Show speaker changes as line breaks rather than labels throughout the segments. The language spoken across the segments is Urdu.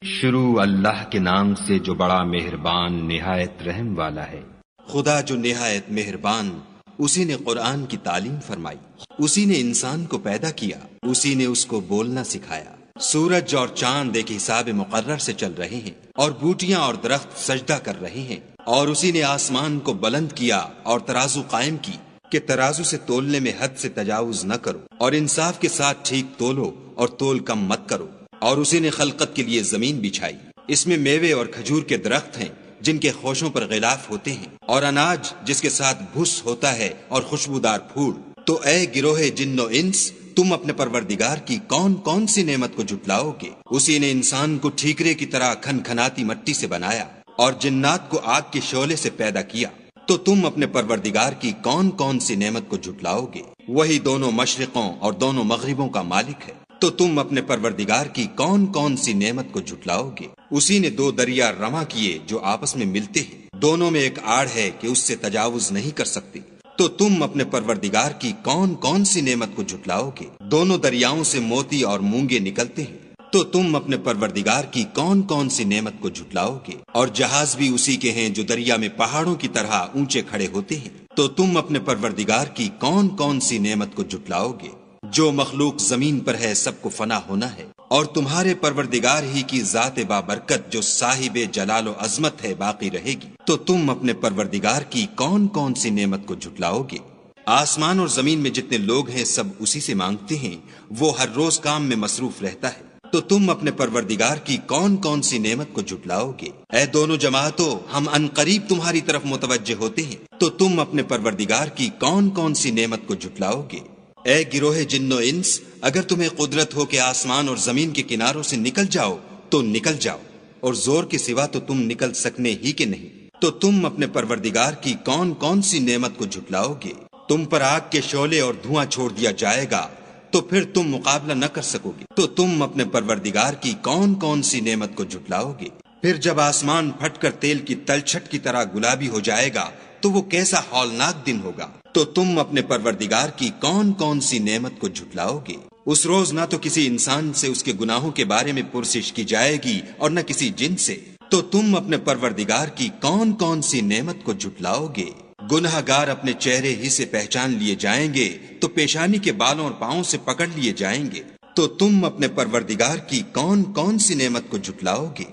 شروع اللہ کے نام سے جو بڑا مہربان نہایت رحم والا ہے۔
خدا جو نہایت مہربان، اسی نے قرآن کی تعلیم فرمائی، اسی نے انسان کو پیدا کیا، اسی نے اس کو بولنا سکھایا۔ سورج اور چاند ایک حساب مقرر سے چل رہے ہیں، اور بوٹیاں اور درخت سجدہ کر رہے ہیں، اور اسی نے آسمان کو بلند کیا اور ترازو قائم کی کہ ترازو سے تولنے میں حد سے تجاوز نہ کرو، اور انصاف کے ساتھ ٹھیک تولو اور تول کم مت کرو۔ اور اسی نے خلقت کے لیے زمین بچھائی، اس میں میوے اور کھجور کے درخت ہیں جن کے خوشوں پر غلاف ہوتے ہیں، اور اناج جس کے ساتھ بھس ہوتا ہے اور خوشبودار پھول۔ تو اے گروہ جن و انس، تم اپنے پروردگار کی کون کون سی نعمت کو جھٹلاؤ گے؟ اسی نے انسان کو ٹھیکرے کی طرح کھن کھناتی مٹی سے بنایا اور جنات کو آگ کے شعلے سے پیدا کیا۔ تو تم اپنے پروردگار کی کون کون سی نعمت کو جھٹلاؤ گے؟ وہی دونوں مشرقوں اور دونوں مغربوں کا مالک ہے۔ تو تم اپنے پروردگار کی کون کون سی نعمت کو جھٹلاؤ گے؟ اسی نے دو دریا رواں کیے جو آپس میں ملتے ہیں، دونوں میں ایک آڑ ہے کہ اس سے تجاوز نہیں کر سکتی۔ تو تم اپنے پروردگار کی کون کون سی نعمت کو جھٹلاؤ گے؟ دونوں دریاؤں سے موتی اور مونگے نکلتے ہیں۔ تو تم اپنے پروردگار کی کون کون سی نعمت کو جھٹلاؤ گے؟ اور جہاز بھی اسی کے ہیں جو دریا میں پہاڑوں کی طرح اونچے کھڑے ہوتے ہیں۔ تو تم اپنے پروردگار کی کون کون سی نعمت کو جھٹلاؤ گے؟ جو مخلوق زمین پر ہے سب کو فنا ہونا ہے، اور تمہارے پروردگار ہی کی ذات بابرکت جو صاحب جلال و عظمت ہے باقی رہے گی۔ تو تم اپنے پروردگار کی کون کون سی نعمت کو جھٹلاؤ گے؟ آسمان اور زمین میں جتنے لوگ ہیں سب اسی سے مانگتے ہیں، وہ ہر روز کام میں مصروف رہتا ہے۔ تو تم اپنے پروردگار کی کون کون سی نعمت کو جھٹلاؤ گے؟ اے دونوں جماعتوں، ہم عنقریب تمہاری طرف متوجہ ہوتے ہیں۔ تو تم اپنے پروردگار کی کون کون سی نعمت کو جھٹلاؤ گے؟ اے گروہ جن و انس، اگر تمہیں قدرت ہو کہ آسمان اور زمین کے کناروں سے نکل جاؤ تو نکل جاؤ، اور زور کے سوا تو تم نکل سکنے ہی کے نہیں۔ تو تم اپنے پروردگار کی کون کون سی نعمت کو جھٹلاؤ گے؟ تم پر آگ کے شعلے اور دھواں چھوڑ دیا جائے گا تو پھر تم مقابلہ نہ کر سکو گے۔ تو تم اپنے پروردگار کی کون کون سی نعمت کو جھٹلاؤ گے؟ پھر جب آسمان پھٹ کر تیل کی تلچھٹ کی طرح گلابی ہو جائے گا تو وہ کیسا ہولناک دن ہوگا۔ تو تم اپنے پروردگار کی کون کون سی نعمت کو جھٹلاؤ گے؟ اس روز نہ تو کسی انسان سے اس کے گناہوں کے بارے میں پرسش کی جائے گی اور نہ کسی جن سے۔ تو تم اپنے پروردگار کی کون کون سی نعمت کو جھٹلاؤ گے؟ گناہ گار اپنے چہرے ہی سے پہچان لیے جائیں گے تو پیشانی کے بالوں اور پاؤں سے پکڑ لیے جائیں گے۔ تو تم اپنے پروردگار کی کون کون سی نعمت کو جھٹلاؤ گے؟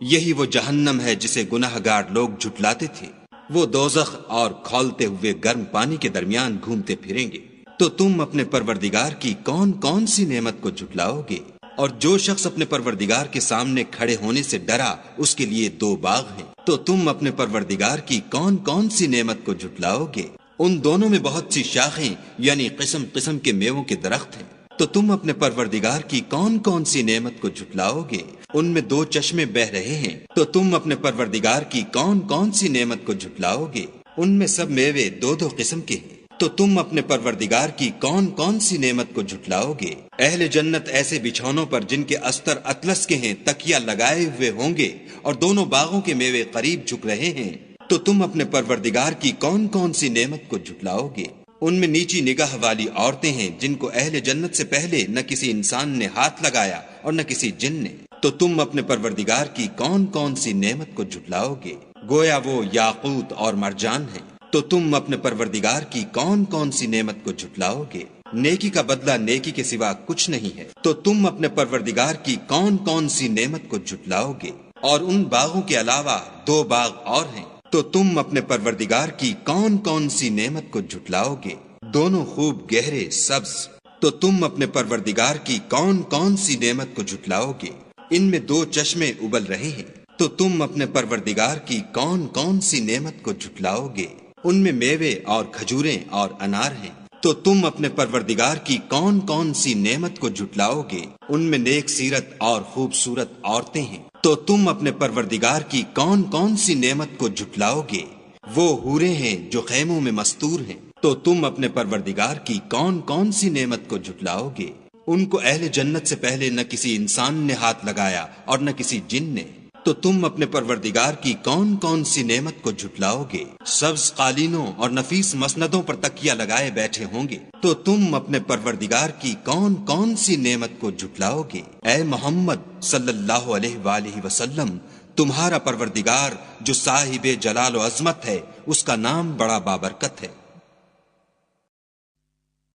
یہی وہ جہنم ہے جسے گناہ گار لوگ جھٹلاتے تھے، وہ دوزخ اور کھولتے ہوئے گرم پانی کے درمیان گھومتے پھریں گے۔ تو تم اپنے پروردگار کی کون کون سی نعمت کو جھٹلاؤ گے؟ اور جو شخص اپنے پروردگار کے سامنے کھڑے ہونے سے ڈرا اس کے لیے دو باغ ہیں۔ تو تم اپنے پروردگار کی کون کون سی نعمت کو جھٹلاؤ گے؟ ان دونوں میں بہت سی شاخیں یعنی قسم قسم کے میووں کے درخت ہیں۔ تو تم اپنے پروردگار کی کون کون سی نعمت کو جھٹلاؤ گے؟ ان میں دو چشمے بہ رہے ہیں۔ تو تم اپنے پروردگار کی کون کون سی نعمت کو جھٹلاؤ گے؟ ان میں سب میوے دو دو قسم کے ہیں۔ تو تم اپنے پروردگار کی کون کون سی نعمت کو جھٹلاؤ گے؟ اہل جنت ایسے بچھونوں پر جن کے استر اطلس کے ہیں تکیا لگائے ہوئے ہوں گے، اور دونوں باغوں کے میوے قریب جھک رہے ہیں۔ تو تم اپنے پروردگار کی کون کون سی نعمت کو جھٹلاؤ گے؟ ان میں نیچی نگاہ والی عورتیں ہیں جن کو اہل جنت سے پہلے نہ کسی انسان نے ہاتھ لگایا اور نہ کسی جن نے۔ تو تم اپنے پروردگار کی کون کون سی نعمت کو جھٹلاؤ گے؟ گویا وہ یاقوت اور مرجان ہیں۔ تو تم اپنے پروردگار کی کون کون سی نعمت کو جھٹلاؤ گے؟ نیکی کا بدلہ نیکی کے سوا کچھ نہیں ہے۔ تو تم اپنے پروردگار کی کون کون سی نعمت کو جھٹلاؤ گے؟ اور ان باغوں کے علاوہ دو باغ اور ہیں۔ تو تم اپنے پروردگار کی کون کون سی نعمت کو جھٹلاؤ گے؟ دونوں خوب گہرے سبز۔ تو تم اپنے پروردگار کی کون کون سی نعمت کو جھٹلاؤ گے؟ ان میں دو چشمے ابل رہے ہیں۔ تو تم اپنے پروردگار کی کون کون سی نعمت کو جھٹلاؤ گے؟ ان میں میوے اور کھجوریں اور انار ہیں۔ تو تم اپنے پروردگار کی کون کون سی نعمت کو جھٹلاؤ گے؟ ان میں نیک سیرت اور خوبصورت عورتیں ہیں۔ تو تم اپنے پروردگار کی کون کون سی نعمت کو جھٹلاؤ گے؟ وہ حوریں ہیں جو خیموں میں مستور ہیں۔ تو تم اپنے پروردگار کی کون کون سی نعمت کو جھٹلاؤ گے؟ ان کو اہل جنت سے پہلے نہ کسی انسان نے ہاتھ لگایا اور نہ کسی جن نے۔ تو تم اپنے پروردگار کی کون کون سی نعمت کو جھٹلاؤ گے؟ سبز قالینوں اور نفیس مسندوں پر تکیہ لگائے بیٹھے ہوں گے، تو تم اپنے پروردگار کی کون کون سی نعمت کو جھٹلاؤ گے؟ اے محمد صلی اللہ علیہ وآلہ وسلم، تمہارا پروردگار جو صاحب جلال و عظمت ہے، اس کا نام بڑا بابرکت ہے۔